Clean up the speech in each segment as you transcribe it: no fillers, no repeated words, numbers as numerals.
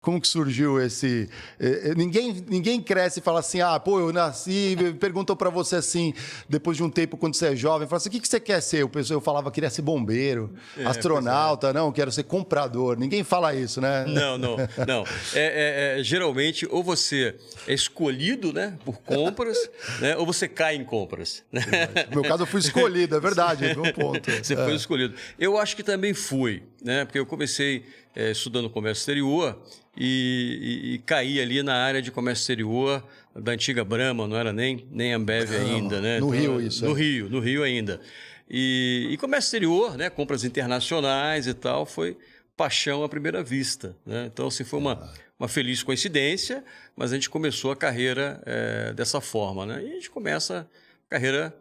Como que surgiu esse... Ninguém cresce e fala assim, pô, eu nasci, perguntam para você assim, depois de um tempo, quando você é jovem, fala assim, o que você quer ser? Eu falava, queria ser bombeiro, astronauta, não, quero ser comprador. Ninguém fala isso, né? Não. Geralmente, ou você é escolhido, né, por compras, né, ou você cai em compras. Né? No meu caso, eu fui escolhido, é verdade, é um ponto. Você foi escolhido. Eu acho que também fui, né, porque eu comecei estudando comércio exterior e caí ali na área de comércio exterior da antiga Brahma, não era nem Ambev ainda, né? No então, Rio, isso. No Rio ainda. E comércio exterior, né? Compras internacionais e tal, foi paixão à primeira vista, né? Então, assim, foi uma feliz coincidência, mas a gente começou a carreira dessa forma, né? E a gente começa a carreira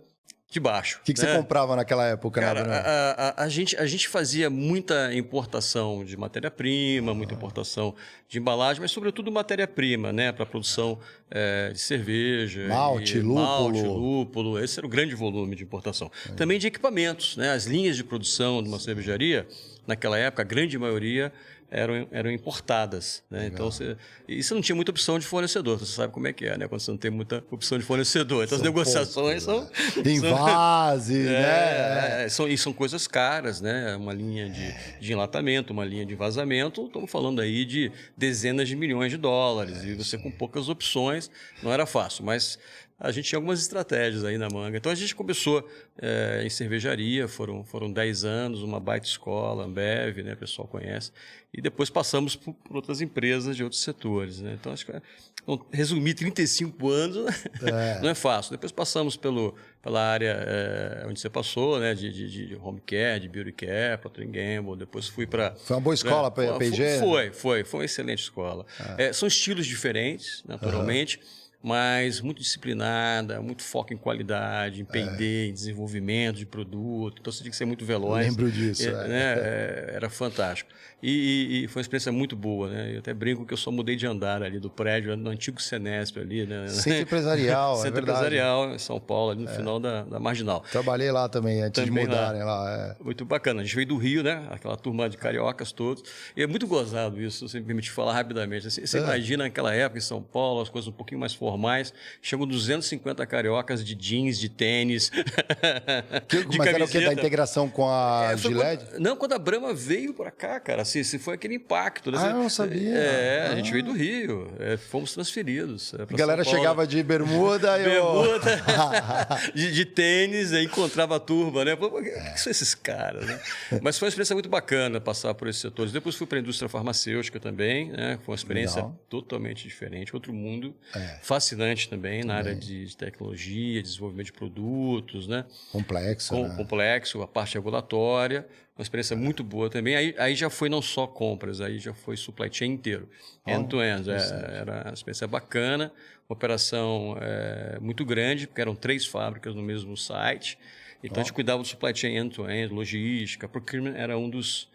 de baixo. O que você comprava naquela época? Cara, a gente fazia muita importação de matéria-prima, muita importação de embalagem, mas sobretudo matéria-prima, né? Para a produção de cerveja. Malte, lúpulo. Esse era o grande volume de importação. Também de equipamentos, né? As linhas de produção de uma cervejaria, naquela época, a grande maioria eram importadas, né? Então, você não tinha muita opção de fornecedor. Você sabe como é que é, né? Quando você não tem muita opção de fornecedor. Então, as negociações são... Tem vase, né? São coisas caras, né? Uma linha de enlatamento, uma linha de vazamento. Estamos falando aí de dezenas de milhões de dólares. E você com poucas opções, não era fácil. Mas a gente tinha algumas estratégias aí na manga. Então, a gente começou em cervejaria, foram 10 anos, uma baita escola, Ambev, né? O pessoal conhece. E depois passamos por outras empresas de outros setores, né? Então, acho que resumir 35 anos não é fácil. Depois passamos pela área onde você passou, né? De home care, de beauty care, Procter & Gamble. Depois fui para... Foi uma boa escola para a P&G? Foi uma excelente escola. São estilos diferentes, naturalmente. Mas muito disciplinada, muito foco em qualidade, em P&D, em desenvolvimento de produto. Então, você tinha que ser muito veloz. Eu lembro disso. Era fantástico. E foi uma experiência muito boa, né? Eu até brinco que eu só mudei de andar ali do prédio, no antigo Senesp ali, né? Centro Empresarial, Centro Empresarial, em São Paulo, ali no final da Marginal. Trabalhei lá também, antes de mudarem lá. Muito bacana. A gente veio do Rio, né? Aquela turma de cariocas todos. E é muito gozado isso, se me permite falar rapidamente. Você imagina naquela época em São Paulo, as coisas um pouquinho mais formais, chegam 250 cariocas de jeans, de tênis, de camiseta. Era o quê? Da integração com a Gillette? Quando a Brahma veio para cá, cara, se foi aquele impacto. Né? Eu não sabia. A gente veio do Rio, fomos transferidos. A galera chegava de bermuda de tênis, aí encontrava a turma, né? O que são esses caras, né? Mas foi uma experiência muito bacana passar por esses setores. Depois fui para a indústria farmacêutica também, né? Foi uma experiência totalmente diferente, outro mundo. Fascinante também na área de tecnologia, desenvolvimento de produtos, né? Complexo, a parte regulatória, uma experiência muito boa também. Aí já foi não só compras, aí já foi supply chain inteiro, end-to-end. Era uma experiência bacana, uma operação muito grande, porque eram 3 fábricas no mesmo site. Então a gente cuidava do supply chain end-to-end, logística, procurement era um dos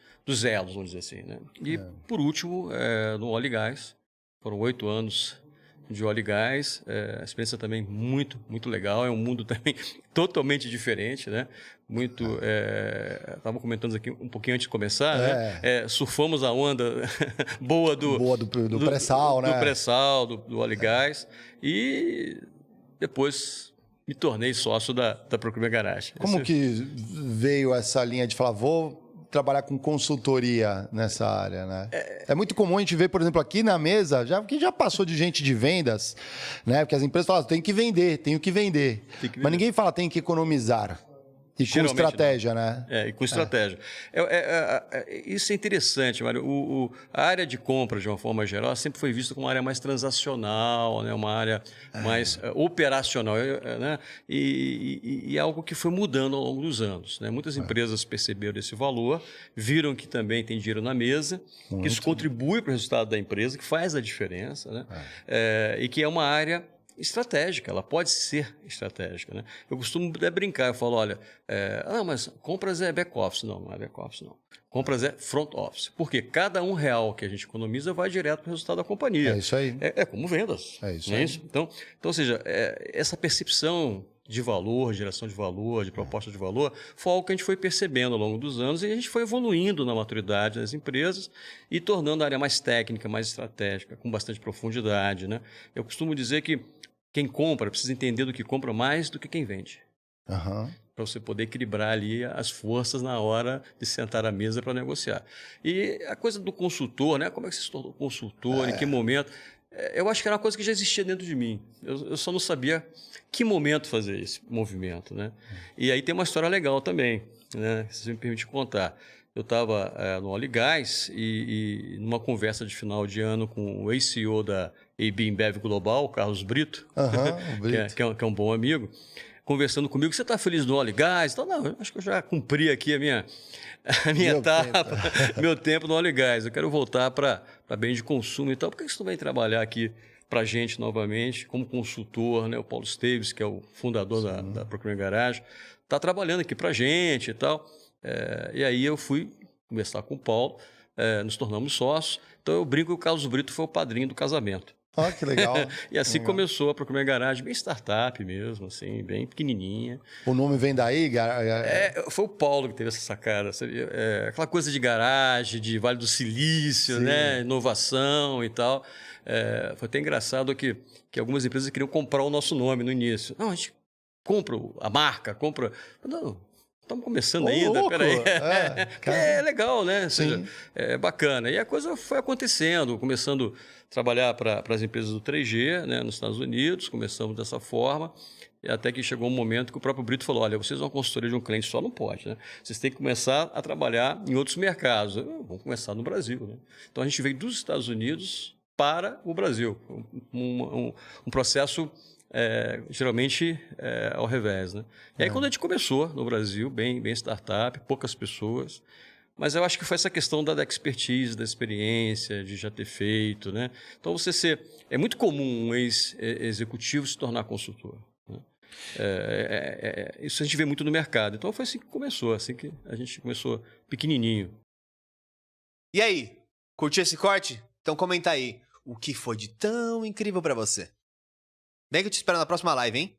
elos, vamos dizer assim, né? E por último, no óleo e gás, foram 8 anos de óleo e gás, a experiência também muito, muito legal, é um mundo também totalmente diferente, né? Estava comentando aqui um pouquinho antes de começar, né? Surfamos a onda boa do pré-sal, né? Do pré-sal, do óleo e gás, e depois me tornei sócio da Procurement Garage. Como que veio essa linha de falar, vou trabalhar com consultoria nessa área, né? É muito comum a gente ver, por exemplo, aqui na mesa, quem já passou de gente de vendas, né? Porque as empresas falam, tenho que vender. Mas ninguém fala, tem que economizar. E com estratégia, né? E com estratégia. Isso é interessante, Mário. A área de compras, de uma forma geral, sempre foi vista como uma área mais transacional, né? Uma área mais operacional, né? E algo que foi mudando ao longo dos anos, né? Muitas empresas perceberam esse valor, viram que também tem dinheiro na mesa, que isso contribui para o resultado da empresa, que faz a diferença, né? E que é uma área estratégica, ela pode ser estratégica, né? Eu costumo até brincar, eu falo, olha, mas compras é back-office. Não é back-office, não. Compras é front-office. Porque cada R$1 que a gente economiza vai direto para o resultado da companhia. É isso aí. É como vendas. É isso não aí. Isso? Então, ou seja, essa percepção de valor, geração de valor, de proposta de valor, foi algo que a gente foi percebendo ao longo dos anos e a gente foi evoluindo na maturidade das empresas e tornando a área mais técnica, mais estratégica, com bastante profundidade, né? Eu costumo dizer que quem compra precisa entender do que compra mais do que quem vende. Uhum. Para você poder equilibrar ali as forças na hora de sentar à mesa para negociar. E a coisa do consultor, né? Como é que você se tornou consultor, em que momento? Eu acho que era uma coisa que já existia dentro de mim. Eu só não sabia que momento fazer esse movimento, né? E aí tem uma história legal também, né? Se você me permite contar. Eu estava no Óleo e Gás e numa conversa de final de ano com o ex-CEO da AB InBev Global, Carlos Brito, Brito. que é um bom amigo, conversando comigo, você está feliz no Óleo e Gás? Então, não, acho que eu já cumpri aqui a minha etapa, meu tempo no Óleo e Gás. Eu quero voltar para bens de consumo e tal. Por que você não vem trabalhar aqui para a gente novamente, como consultor, né? O Paulo Esteves, que é o fundador da Procurement Garage, está trabalhando aqui para a gente e tal. E aí eu fui conversar com o Paulo, nos tornamos sócios. Então eu brinco que o Carlos Brito foi o padrinho do casamento. Ah, que legal. E assim começou a Procurement Garage, bem startup mesmo, assim, bem pequenininha. O nome vem daí? Foi o Paulo que teve essa sacada, sabia? Aquela coisa de garagem, de Vale do Silício, né? Inovação e tal. Foi até engraçado que algumas empresas queriam comprar o nosso nome no início. Não, a gente compra a marca, compra... Não, estamos começando ainda, louco. peraí. É legal, né? Ou seja, é bacana. E a coisa foi acontecendo, começando a trabalhar para as empresas do 3G, né, nos Estados Unidos, começamos dessa forma, e até que chegou um momento que o próprio Brito falou, olha, vocês vão consultoria de um cliente só, não pode, né? Vocês têm que começar a trabalhar em outros mercados. Vamos começar no Brasil, né? Então a gente veio dos Estados Unidos para o Brasil. Um processo... geralmente ao revés, né? E aí quando a gente começou no Brasil, bem startup, poucas pessoas, mas eu acho que foi essa questão da expertise, da experiência, de já ter feito, né? Então é muito comum um ex-executivo se tornar consultor, né? Isso a gente vê muito no mercado. Então foi assim que começou, assim que a gente começou pequenininho. E aí, curtiu esse corte? Então comenta aí, o que foi de tão incrível para você? Vem que eu te espero na próxima live, hein?